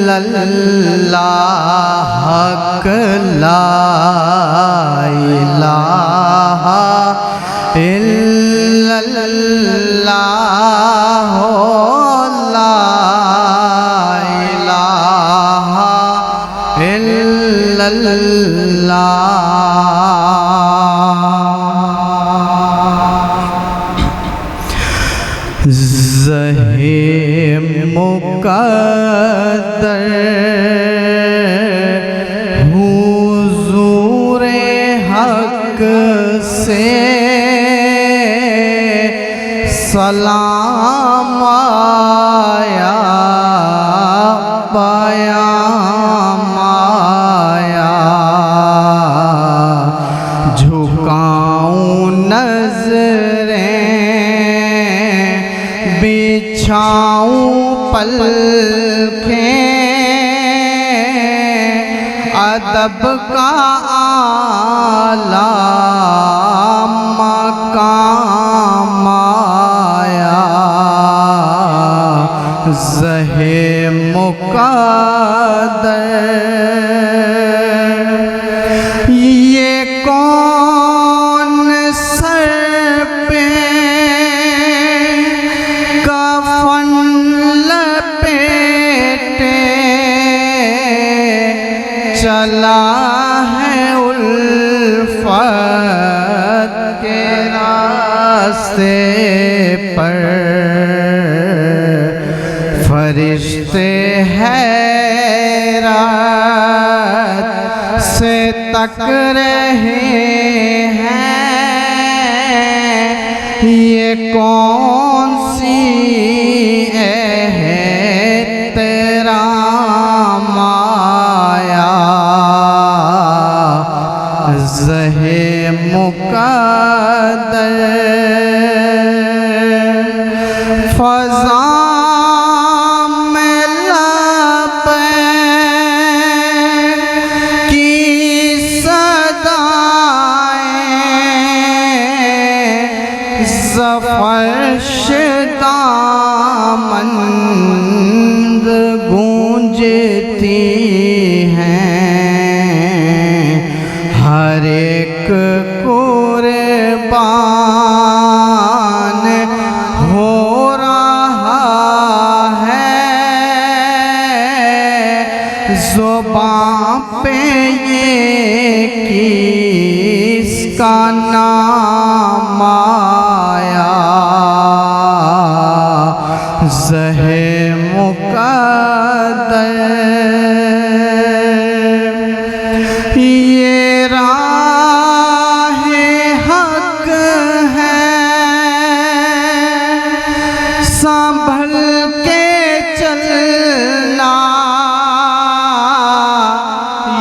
इल्लल्लाह हक ला इलाहा इल्लल्लाह ला इलाहा इल्लल्लाह। ज़हे मुक़द्दर हुज़ूरे हक़ से सलाम आया बयाम आया। झुकाऊं नज़रें बिछाऊं पलकें अदब का आला मकाम आया। ज़हे मुक़द्दर ये कौन सर पे कफ़न लपेटे चला है उल्फत के रास्ते पर। फरिश्ते हैरत से तक रहे हैं ये कौन सी एहतराम आया। ज़हे मुक़द्दर फ़ज़ा में लबैक की सदाएं ज़फ़र्श दामन गूंजती हैं। हर एक कुर्बान हो रहा है ज़ुबां पे ये किसका नाम आया। ज़हे मुक़द्दर ये राहे हक है संभल के चलना।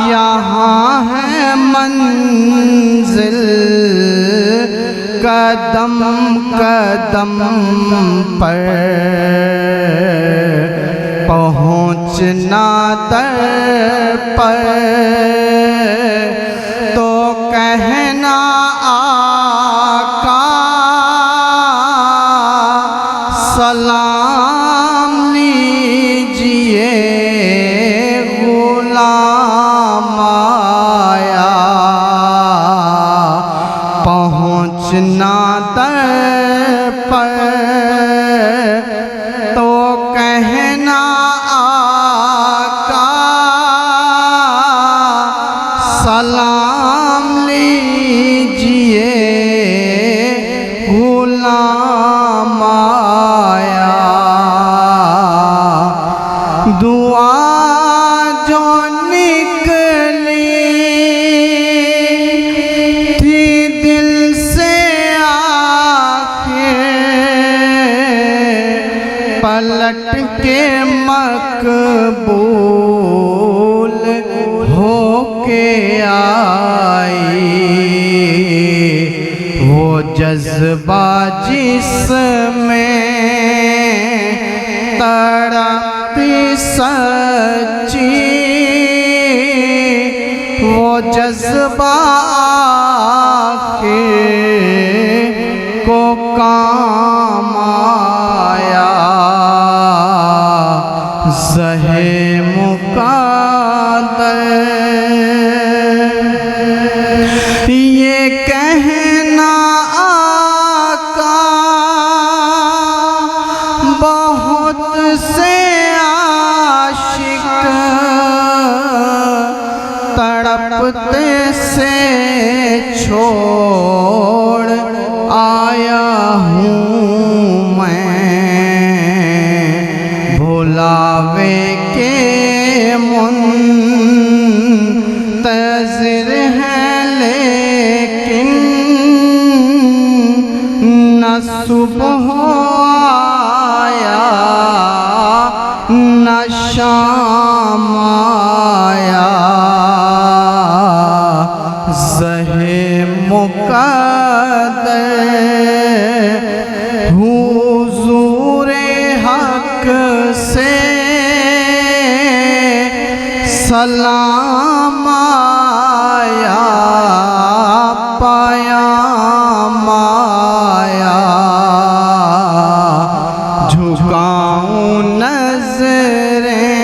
यहाँ है मंजिल कदम कदम पर पहुँचना दर पर तो कहना आका सलाम लीजिए गुलाम आया। पहुँचना दर पर तो कहना आका सलाम लीजिए गुलाम आया। दुआ जो निकली थी दिल से आखिर पलट के मकबूल होके आई। वो जज्बा जिसमें तड़पती सच्ची वो जज्बा आखिर को काम आया। ज़हे मुक़द्दर ये कहना आका बहुत से आशिक तड़पते से छोड़ आया हूँ मैं, भुलावे के मुंतज़िर है लेकिन न सुबह आया न शाम आया। ज़हे मुक़द्दर हुज़ूरे हक़ से सलाम आया, पयाम आया। झुकाऊं नज़रें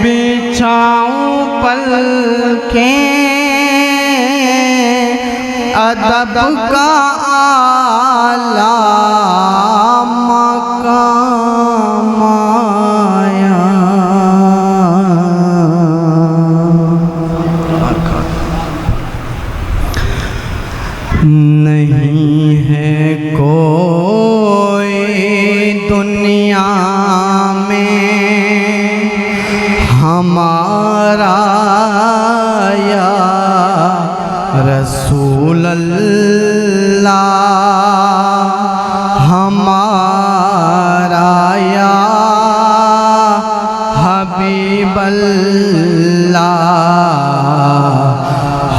बिछाऊं पलकें, अदब का आला मक़ाम आया। नहीं है कोई दुनिया में हमारा या रसूल अल्लाह, हमारा या हबीब अल्लाह।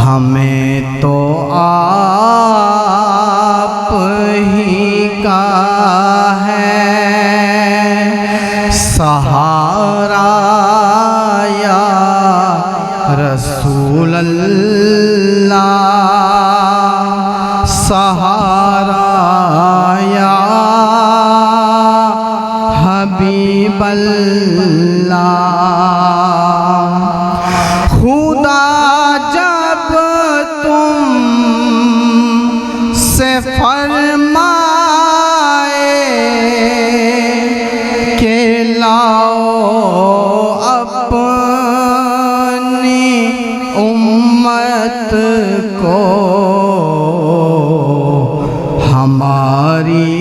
हमें तो आप ही का है सहारा या रसूल अल्लाह, सहारा या हबीब अल्लाह। खुदा जब तुम से फरमाए के लाओ अपनी उम्मत को, हमारी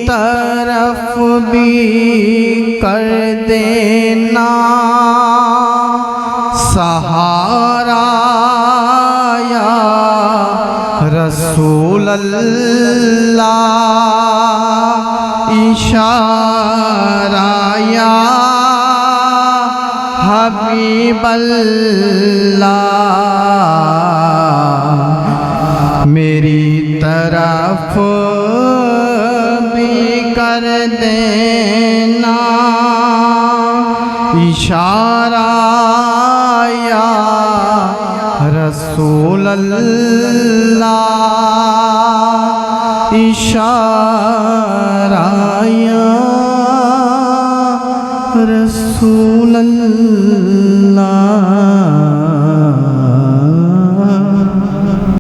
तरफ भी कर देना सहारा या रसूल अल्लाह। इशारा या हबीब अल्लाह। मेरी तरफ भी कर देना इशारा या रसूल अल्लाह। इशारा या रसूल अल्लाह।